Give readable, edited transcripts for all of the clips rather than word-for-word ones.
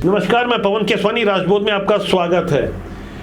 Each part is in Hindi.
नमस्कार, मैं पवन केसवानी, राजबोध में आपका स्वागत है।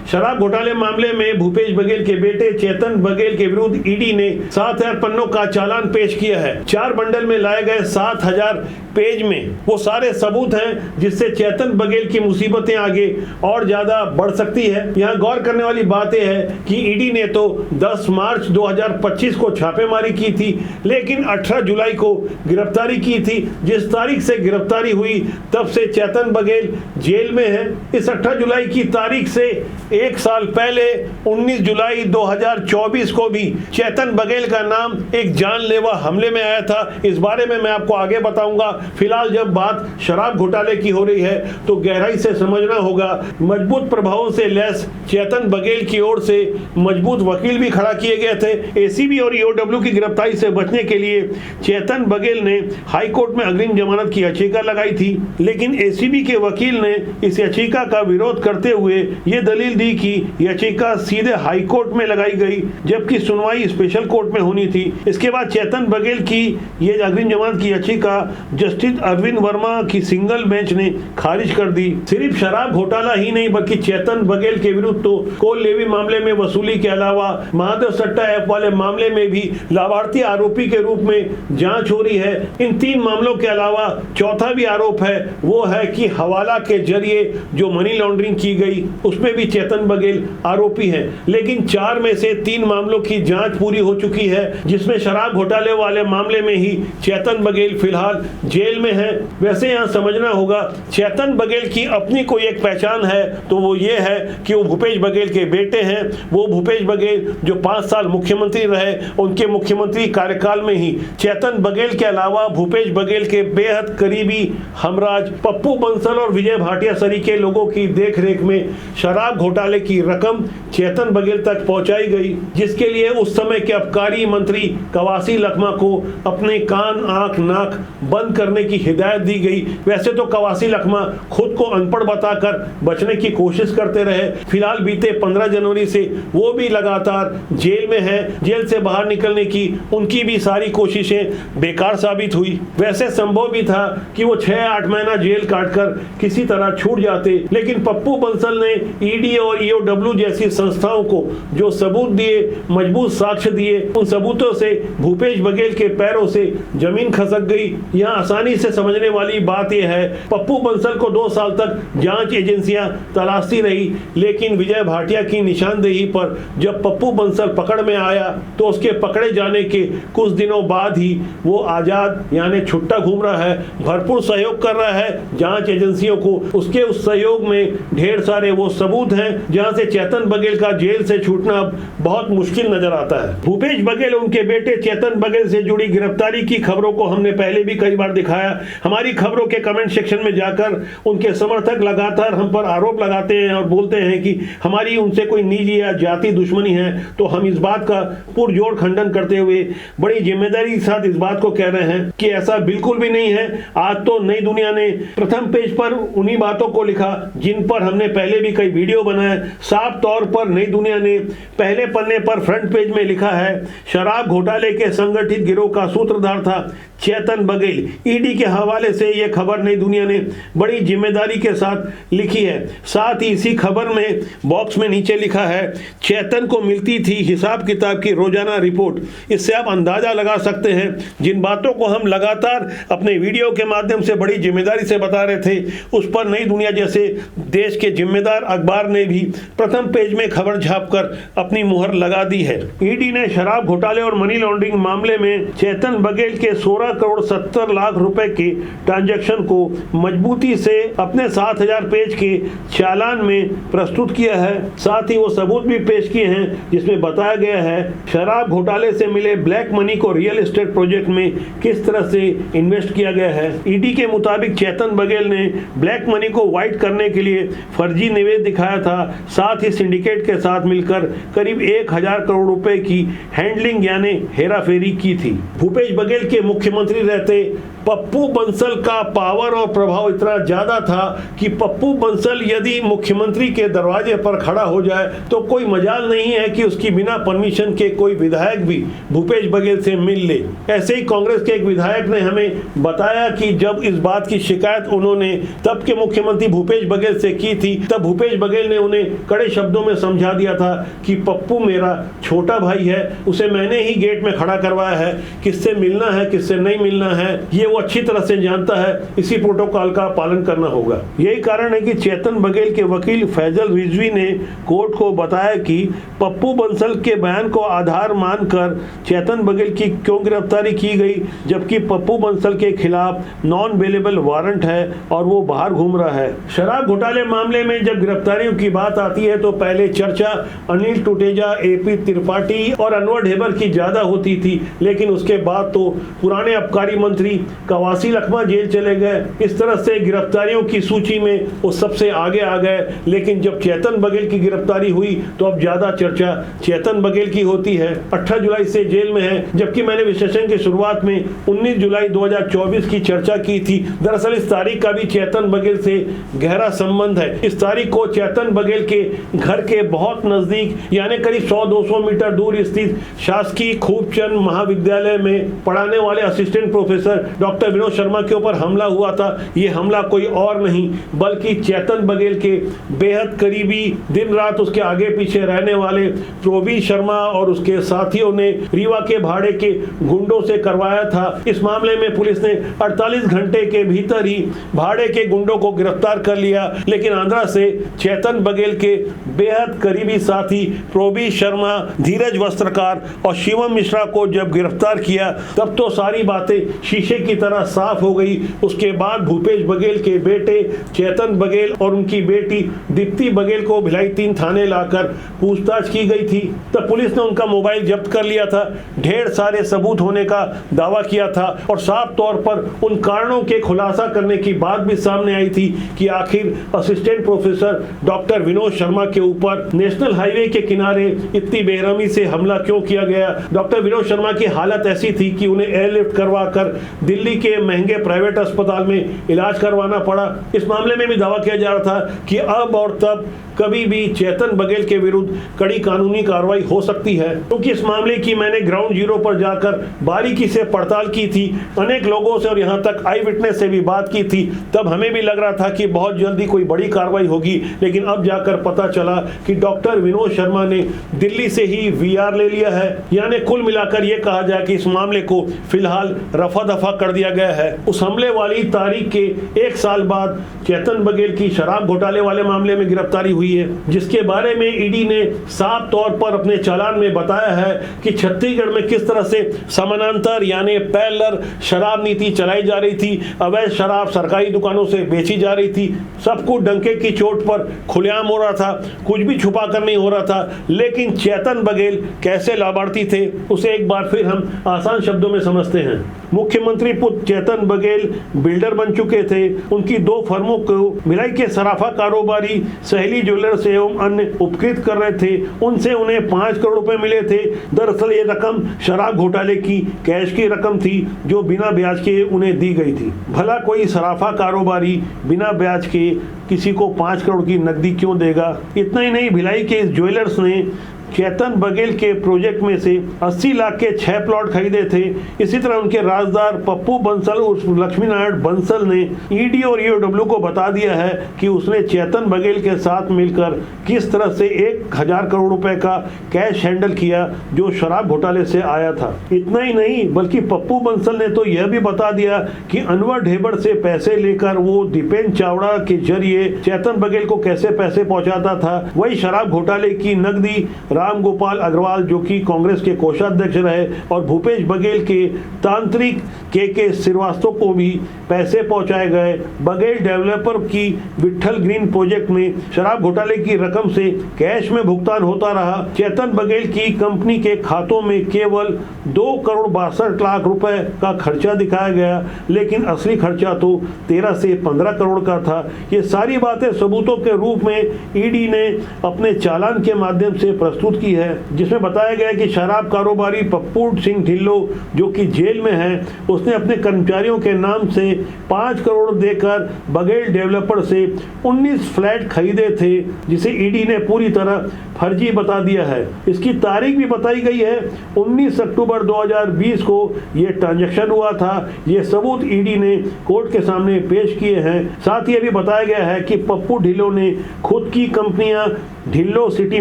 शराब घोटाले मामले में भूपेश बघेल के बेटे चेतन बघेल के विरुद्ध ईडी ने 7,000 पन्नों का चालान पेश किया है। 4 बंडल में लाए गए 7,000 पेज में वो सारे सबूत हैं जिससे चेतन बघेल की मुसीबतें आगे और ज्यादा बढ़ सकती है। यहाँ गौर करने वाली बात यह है कि ईडी ने तो 10 मार्च 2025 को छापेमारी की थी, लेकिन 18 जुलाई को गिरफ्तारी की थी। जिस तारीख से गिरफ्तारी हुई तब से चेतन बघेल जेल में है। इस 18 जुलाई की तारीख से 1 साल पहले 19 जुलाई 2024 को भी चेतन बघेल का नाम एक जानलेवा हमले में आया था। इस बारे में मैं आपको आगे बताऊंगा। फिलहाल जब बात शराब घोटाले की हो रही है तो गहराई से समझना होगा। मजबूत प्रभावों से लैस चेतन बघेल की ओर से मजबूत वकील भी खड़ा किए गए थे। एसीबी और ईओडब्ल्यू की गिरफ्तारी से बचने के लिए चेतन बघेल ने हाई कोर्ट में अग्रिम जमानत की याचिका लगाई थी, लेकिन एसीबी के वकील ने इस याचिका का विरोध करते हुए ये दलील दी कि याचिका सीधे हाई कोर्ट में लगाई गई, जबकि सुनवाई स्पेशल कोर्ट में होनी थी। इसके बाद चेतन बघेल की ये अग्रिम जमानत की याचिका जस्टिस अरविंद वर्मा की सिंगल बेंच ने खारिज कर दी। सिर्फ शराब घोटाला ही नहीं बल्कि चेतन बघेल के विरुद्ध तो कोल लेवी मामले में वसूली के अलावा महादेव सट्टा ऐप वाले मामले में भी लाभार्थी आरोपी के रूप में जांच हो रही है। इन 3 मामलों के अलावा चौथा भी आरोप है, वो है कि हवाला के जरिए जो मनी लॉन्ड्रिंग की गई उसमें भी चेतन बघेल आरोपी है। लेकिन 4 में से 3 मामलों की जांच पूरी हो चुकी है, जिसमें शराब घोटाले वाले मामले में ही चेतन बघेल फिलहाल जेल में है। वैसे यहाँ समझना होगा, चेतन बघेल की अपनी कोई एक पहचान है तो वो ये है कि वो भूपेश बघेल के बेटे हैं। वो भूपेश बघेल जो 5 साल मुख्यमंत्री रहे, उनके मुख्यमंत्री कार्यकाल में ही चेतन बघेल के अलावा भूपेश बघेल के बेहद करीबी हमराज पप्पू बंसल और विजय भाटिया सरीके लोगों की देखरेख में शराब घोटाले की रकम चेतन बघेल तक पहुंचाई गई, जिसके लिए उस समय के आबकारी मंत्री कवासी लखमा को अपने कान आंख नाक बंद करने की हिदायत दी गई। वैसे तो कवासी लखमा खुद को अनपढ़ बताकर बचने की कोशिश करते रहे। फिलहाल बीते 15 जनवरी से वो भी लगातार जेल में है। जेल से बाहर निकलने की उनकी भी सारी कोशिशें बेकार साबित हुई। वैसे संभव भी था कि वो 6-8 महीना जेल काटकर किसी तरह छूट जाते, लेकिन पप्पू बंसल ने ईडी और ईओडब्ल्यू जैसी संस्थाओं को जो सबूत दिए, मजबूत साक्ष्य दिए, उन सबूतों से भूपेश बघेल के पैरों से जमीन खसक गई। यहाँ आसानी से समझने वाली बात यह है, पप्पू बंसल को 2 साल तक जांच एजेंसियां तलाशती रही, लेकिन विजय भाटिया की निशानदेही पर जब पप्पू बंसल पकड़ में आया तो उसके पकड़े जाने के कुछ दिनों बाद ही वो आजाद यानी छुट्टा घूम रहा है, भरपूर सहयोग कर रहा है जांच एजेंसियों को। उसके उस सहयोग में ढेर सारे वो सबूत हैं जहां से चेतन बघेल का जेल से छूटना बहुत मुश्किल नजर आता है। भूपेश बघेल उनके बेटे चेतन बघेल से जुड़ी गिरफ्तारी की खबरों को हमने पहले भी कई बार दिखाया। हमारी खबरों के कमेंट सेक्शन में जाकर उनके समर्थक लगातार हम पर आरोप लगाते हैं और बोलते हैं कि हमारी उनसे कोई निजी या जाति दुश्मनी है, तो हम इस बात का पुरजोर खंडन करते हुए बड़ी जिम्मेदारी के साथ इस बात को कह रहे हैं कि ऐसा बिल्कुल भी नहीं है। आज तो नई दुनिया ने प्रथम पेज पर उन्हीं बातों को लिखा जिन पर हमने पहले भी कई वीडियो बनाए। साफ तौर पर नई दुनिया ने पहले पन्ने पर फ्रंट पेज में लिखा है, शराब घोटाले के संगठित गिरोह का सूत्रधार था चेतन बघेल। ईडी के हवाले से यह खबर नई दुनिया ने बड़ी जिम्मेदारी के साथ लिखी है। साथ ही इसी खबर में बॉक्स में नीचे लिखा है, चेतन को मिलती थी हिसाब किताब की रोजाना रिपोर्ट। इससे आप अंदाजा लगा सकते हैं जिन बातों को हम लगातार अपने वीडियो के माध्यम से बड़ी जिम्मेदारी से बता रहे थे, उस पर नई दुनिया जैसे देश के जिम्मेदार अखबार ने भी प्रथम पेज में खबर छापकर अपनी मुहर लगा दी है। ईडी ने शराब घोटाले और मनी लॉन्ड्रिंग मामले में चेतन बघेल के 16 करोड़ 70 लाख रुपए के ट्रांजैक्शन को मजबूती से अपने 7,000 पेज के चालान में प्रस्तुत किया है। साथ ही वो सबूत भी पेश किए हैं जिसमें बताया गया है शराब घोटाले से मिले ब्लैक मनी को रियल एस्टेट प्रोजेक्ट में किस तरह से इन्वेस्ट किया गया है। ईडी के मुताबिक चेतन बघेल ने ब्लैक मनी को व्हाइट करने के लिए फर्जी निवेश दिखाया था। साथ ही सिंडिकेट के साथ मिलकर करीब 1,000 करोड़ रुपए की हैंडलिंग यानी हेराफेरी की थी। भूपेश बघेल के मुख्यमंत्री रहते पप्पू बंसल का पावर और प्रभाव इतना ज्यादा था कि पप्पू बंसल यदि मुख्यमंत्री के दरवाजे पर खड़ा हो जाए तो कोई मजाल नहीं है कि उसकी बिना परमिशन के कोई विधायक भी भूपेश बघेल से मिल ले। ऐसे ही कांग्रेस के एक विधायक ने हमें बताया कि जब इस बात की शिकायत उन्होंने तब के मुख्यमंत्री भूपेश बघेल से की थी, तब भूपेश बघेल ने उन्हें कड़े शब्दों में समझा दिया था कि पप्पू मेरा छोटा भाई है, उसे मैंने ही गेट में खड़ा करवाया है, किससे मिलना है किससे नहीं मिलना है ये वो अच्छी तरह से जानता है, इसी प्रोटोकॉल का पालन करना होगा। यही कारण है कि चेतन बघेल के वकील फैजल रिजवी ने कोर्ट को बताया कि पप्पू बंसल के बयान को आधार मानकर चेतन बघेल की क्यों गिरफ्तारी की गई, जबकि पप्पू बंसल के खिलाफ नॉन बेलेबल वारंट है और वो बाहर घूम रहा है। शराब घोटाले मामले में जब गिरफ्तारियों की बात आती है तो पहले चर्चा अनिल टुटेजा, एपी त्रिपाठी और अनवर ढेबर की ज्यादा होती थी, लेकिन उसके बाद तो पुराने आबकारी मंत्री कवासी लखमा जेल चले गए। इस तरह से गिरफ्तारियों की सूची में वो सबसे आगे आ गए। लेकिन जब चेतन बघेल की गिरफ्तारी हुई तो अब ज्यादा चर्चा चेतन बघेल की होती है। 18 जुलाई से जेल में है, जबकि मैंने विश्लेषण की शुरुआत में 19 जुलाई 2024 की चर्चा की थी। दरअसल इस तारीख का भी चेतन बघेल से गहरा संबंध है। इस तारीख को चेतन बघेल के घर के बहुत नजदीक यानी करीब 100-200 मीटर दूर स्थित शासकीय खूबचंद महाविद्यालय में पढ़ाने वाले assistant professor doctor Vinod Sharma के ऊपर हमला हुआ था। ये हमला कोई और नहीं बल्कि चेतन बघेल के बेहद करीबी, दिन रात उसके आगे पीछे रहने वाले प्रोबी शर्मा और उसके साथियों ने रीवा के भाड़े के गुंडों से करवाया था। इस मामले में पुलिस ने 48 घंटे के भीतर ही भाड़े के गुंडों को गिरफ्तार कर लिया, लेकिन आंध्रा से चेतन बघेल के बेहद करीबी साथी प्रोबी शर्मा, धीरज वस्त्रकार और शिवम मिश्रा को जब गिरफ्तार किया तब तो सारी बातें शीशे की तरह साफ हो गई। उसके बाद भूपेश बघेल के बेटे चेतन बघेल और उनकी बेटी दीप्ति बघेल को भिलाई 3 थाने लाकर पूछताछ की गई थी। तब पुलिस ने उनका मोबाइल जब्त कर लिया था, ढेर सारे सबूत होने का दावा किया था और साफ तौर पर उन कारणों के खुलासा करने की बात भी सामने आई थी कि आखिर assistant professor doctor Vinod Sharma के ऊपर नेशनल हाईवे के किनारे इतनी बेरहमी से हमला क्यों किया गया। डॉक्टर विनोद शर्मा की हालत ऐसी थी कि उन्हें एयरलिफ्ट करवाकर दिल्ली के महंगे प्राइवेट अस्पताल में इलाज करवाना पड़ा। इस मामले में भी दावा किया जा रहा था कि अब और तब कभी भी चेतन बघेल के विरुद्ध कड़ी कानूनी कार्रवाई हो सकती है, क्योंकि इस मामले की मैंने ग्राउंड जीरो पर जाकर बारीकी से पड़ताल की थी, अनेक लोगों से और यहाँ तक आई विटनेस से भी बात की थी। तब हमें भी लग रहा था कि बहुत जल्दी कोई बड़ी कार्रवाई होगी, लेकिन अब जाकर पता चला कि डॉक्टर विनोद शर्मा ने दिल्ली से ही VR ले लिया है। यानी कुल मिलाकर यह कहा जाए कि इस मामले को फिलहाल रफा दफा कर दिया गया है। उस हमले वाली तारीख के 1 साल बाद चेतन बघेल की शराब घोटाले वाले मामले में गिरफ्तारी हुई है, जिसके बारे में ईडी ने साफ तौर पर अपने चालान में बताया है कि छत्तीसगढ़ में किस तरह से समानांतर यानी पैरेलल शराब नीति चलाई जा रही थी। अवैध शराब सरकारी दुकानों से बेची जा रही थी, सब कुछ डंके की चोट पर खुलेआम हो रहा था, कुछ भी छुपा कर नहीं हो रहा था। लेकिन चेतन बघेल कैसे लाभार्थी थे उसे एक बार फिर हम आसान शब्दों में समझते हैं। मुख्यमंत्री पुत्र चेतन बघेल बिल्डर बन चुके थे। उनकी 2 फर्मों को भिलाई के सराफा कारोबारी सहेली ज्वेलर्स एवं अन्य उपकृत कर रहे थे, उनसे उन्हें 5 करोड़ रुपए मिले थे। दरअसल ये रकम शराब घोटाले की कैश की रकम थी जो बिना ब्याज के उन्हें दी गई थी। भला कोई सराफा कारोबारी बिना ब्याज के किसी को 5 करोड़ की नकदी क्यों देगा। इतना ही नहीं, भिलाई के इस ज्वेलर्स ने चेतन बघेल के प्रोजेक्ट में से 80 लाख के 6 प्लॉट खरीदे थे। इसी तरह उनके राजदार पप्पू बंसल उर्फ लक्ष्मी नारायण बंसल ने ईडी और ईओडब्ल्यू को बता दिया है कि उसने चेतन बघेल के साथ मिलकर किस तरह से 1000 करोड़ रुपए का कैश हैंडल किया जो शराब घोटाले से आया था। इतना ही नहीं बल्कि पप्पू बंसल ने तो यह भी बता दिया कि अनवर ढेबर से पैसे लेकर वो दीपेन चावड़ा के जरिए चेतन बघेल को कैसे पैसे पहुंचाता था। वही शराब घोटाले की नकदी राम गोपाल अग्रवाल जो कि कांग्रेस के कोषाध्यक्ष रहे और भूपेश बघेल के तांत्रिक के श्रीवास्तव को भी पैसे पहुंचाए गए। बघेल डेवलपर की विट्ठल ग्रीन प्रोजेक्ट में शराब घोटाले की रकम से कैश में भुगतान होता रहा। चेतन बघेल की कंपनी के खातों में केवल 2 करोड़ 62 लाख रुपए का खर्चा दिखाया गया, लेकिन असली खर्चा तो 13 से 15 करोड़ का था। ये सारी बातें सबूतों के रूप में ईडी ने अपने चालान के माध्यम से प्रस्तुत की है, जिसमें बताया गया कि शराब कारोबारी पप्पू सिंह ढिल्लो जो कि जेल में है, उसने अपने कर्मचारियों के नाम से 5 करोड़ देकर बघेल डेवलपर से 19 फ्लैट खरीदे थे, जिसे ईडी ने पूरी तरह फर्जी बता दिया है। इसकी तारीख भी बताई गई है, 19 अक्टूबर 2020 को यह ट्रांजैक्शन हुआ था। ये सबूत ईडी ने कोर्ट के सामने पेश किए हैं। साथ ही यह भी बताया गया है कि पप्पू ढिल्लों ने खुद की कंपनियां Dhillon city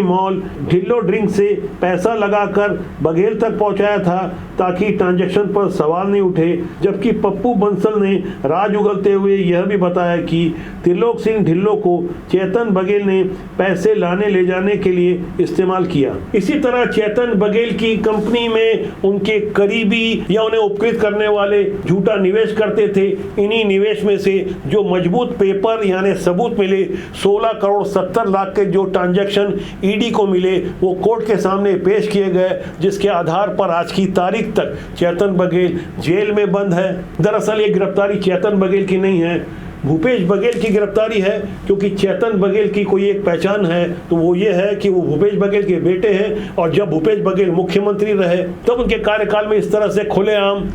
mall, Dhillon drink से पैसा लगाकर बघेल तक पहुंचाया था ताकि ट्रांजैक्शन पर सवाल नहीं उठे। जबकि पप्पू बंसल ने राज उगलते हुए यह भी बताया कि त्रिलोक सिंह ढिल्लो को चेतन बघेल ने पैसे लाने ले जाने के लिए इस्तेमाल किया। इसी तरह चेतन बघेल की कंपनी में उनके करीबी या उन्हें उपकृत करने वाले झूठा निवेश करते थे। इन्हीं निवेश में से जो मजबूत पेपर यानी सबूत मिले, 16 करोड़ 70 लाख के जो ट्रांजैक्शन ईडी को मिले, वो कोर्ट के सामने पेश किए गए, जिसके आधार पर आज की तारीख तक चेतन बघेल जेल में बंद है। दरअसल ये गिरफ्तारी चेतन बघेल की नहीं है, भूपेश बघेल की गिरफ्तारी है, क्योंकि चेतन बघेल की कोई एक पहचान है, तो वो ये है कि वो भूपेश बघेल के बेटे हैं और जब भूपेश बघेल मुख्यमंत्री रहे तब उनके कार्यकाल में इस तरह से खुलेआम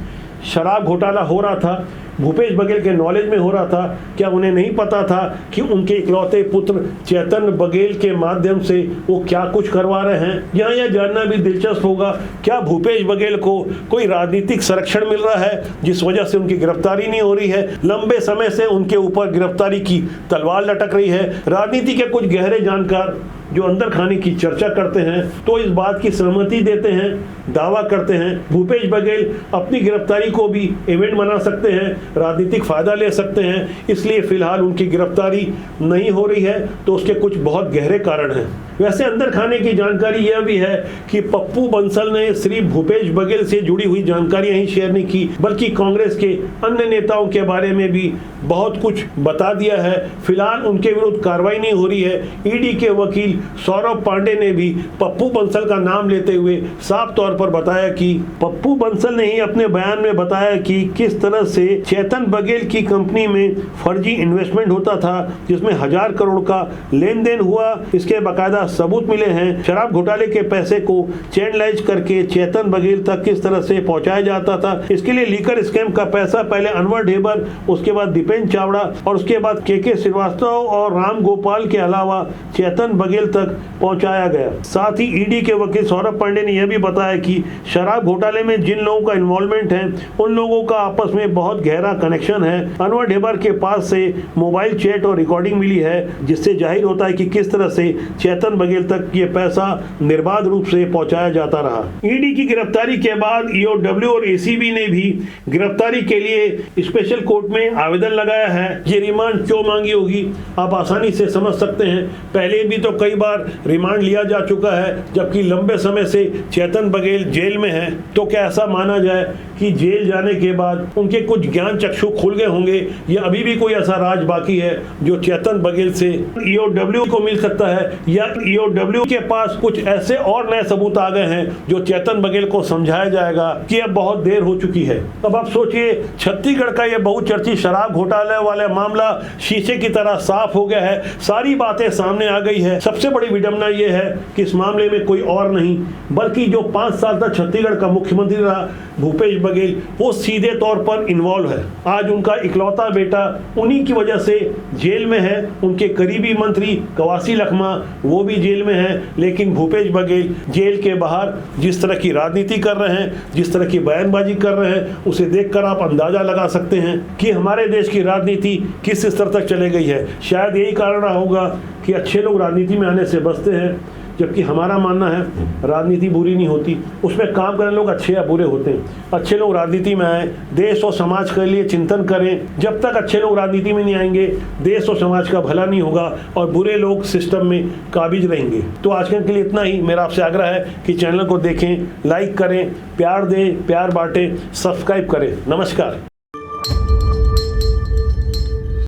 शराब घोटाला हो रहा था। भूपेश बघेल के नॉलेज में हो रहा था। क्या उन्हें नहीं पता था कि उनके इकलौते पुत्र चेतन बघेल के माध्यम से वो क्या कुछ करवा रहे हैं? यहाँ यह जानना भी दिलचस्प होगा, क्या भूपेश बघेल को कोई राजनीतिक संरक्षण मिल रहा है जिस वजह से उनकी गिरफ्तारी नहीं हो रही है? लंबे समय से उनके ऊपर गिरफ्तारी की तलवार लटक रही है। राजनीति के कुछ गहरे जानकार जो अंदर खाने की चर्चा करते हैं तो इस बात की सहमति देते हैं, दावा करते हैं भूपेश बघेल अपनी गिरफ्तारी को भी इवेंट बना सकते हैं, राजनीतिक फायदा ले सकते हैं, इसलिए फिलहाल उनकी गिरफ्तारी नहीं हो रही है। तो उसके कुछ बहुत गहरे कारण हैं। वैसे अंदर खाने की जानकारी यह भी है कि पप्पू बंसल ने सिर्फ भूपेश बघेल से जुड़ी हुई जानकारियां ही शेयर नहीं की, बल्कि कांग्रेस के अन्य नेताओं के बारे में भी बहुत कुछ बता दिया है। फिलहाल उनके विरुद्ध कार्रवाई नहीं हो रही है। ईडी के वकील सौरभ पांडे ने भी पप्पू बंसल का नाम लेते हुए साफ तौर पर बताया कि पप्पू बंसल ने ही अपने बयान में बताया कि किस तरह से चेतन बघेल की कंपनी में फर्जी इन्वेस्टमेंट होता था, जिसमें 1000 करोड़ का लेन देन हुआ। इसके बाकायदा सबूत मिले हैं। शराब घोटाले के पैसे को चैनलाइज करके चेतन बघेल तक किस तरह से पहुंचाया जाता था। इसके लिए लीकर स्कैम का पैसा पहले अनवर ढेबर, उसके बाद दीपेन चावड़ा और उसके बाद के श्रीवास्तव और राम गोपाल के अलावा चेतन बघेल तक पहुंचाया गया। साथ ही ईडी के वकील सौरभ पांडे ने यह भी बताया कि शराब घोटाले में जिन लोगों का इन्वॉल्वमेंट है उन लोगों का आपस में बहुत गहरा कनेक्शन है। अनवर ढेबर के पास से मोबाइल चैट और रिकॉर्डिंग मिली है, जिससे जाहिर होता है कि किस तरह से चेतन बघेल तक ये पैसा निर्बाध रूप से पहुंचाया जाता रहा। ईडी की गिरफ्तारी के बाद ईओडब्ल्यू और एसीबी ने भी गिरफ्तारी के लिए स्पेशल कोर्ट में आवेदन लगाया है। ये रिमांड क्यों मांगी होगी आप आसानी से समझ सकते हैं। पहले भी तो कई बार रिमांड लिया जा चुका है, जबकि लंबे समय से चेतन बघेल जेल में है। तो क्या ऐसा माना जाए कि जेल जाने के बाद उनके कुछ ज्ञान चक्षु खुल गए होंगे, या अभी भी कोई ऐसा राज बाकी है जो चेतन बघेल से ईओडब्ल्यू को मिल सकता है, या ईओडब्ल्यू के पास कुछ ऐसे और नए सबूत आ गए हैं जो चेतन बघेल को समझाया जाएगा कि अब बहुत देर हो चुकी है। अब आप सोचिए, छत्तीसगढ़ का यह बहुचर्चित शराब घोटाले वाला मामला शीशे की तरह साफ हो गया है, सारी बातें सामने आ गई है। सबसे बड़ी विडंबना यह है कि इस मामले में कोई और नहीं बल्कि जो 5 साल तक छत्तीसगढ़ का मुख्यमंत्री रहा भूपेश बघेल, वो सीधे तौर पर इन्वॉल्व है। आज उनका इकलौता बेटा उन्हीं की वजह से जेल में है। उनके करीबी मंत्री कवासी लखमा वो भी जेल में है, लेकिन भूपेश बघेल जेल के बाहर जिस तरह की राजनीति कर रहे हैं, जिस तरह की बयानबाजी कर रहे हैं, उसे देखकर आप अंदाजा लगा सकते हैं कि हमारे देश की राजनीति किस स्तर तक चले गई है। शायद यही कारण रहा होगा कि अच्छे लोग राजनीति में आने से बचते हैं, जबकि हमारा मानना है राजनीति बुरी नहीं होती, उसमें काम करने लोग अच्छे या बुरे होते हैं। अच्छे लोग राजनीति में आए, देश और समाज के लिए चिंतन करें। जब तक अच्छे लोग राजनीति में नहीं आएंगे, देश और समाज का भला नहीं होगा और बुरे लोग सिस्टम में काबिज रहेंगे। तो आज के लिए इतना ही। मेरा आपसे आग्रह है कि चैनल को देखें, लाइक करें, प्यार दें, प्यार बांटें, सब्सक्राइब करें। नमस्कार।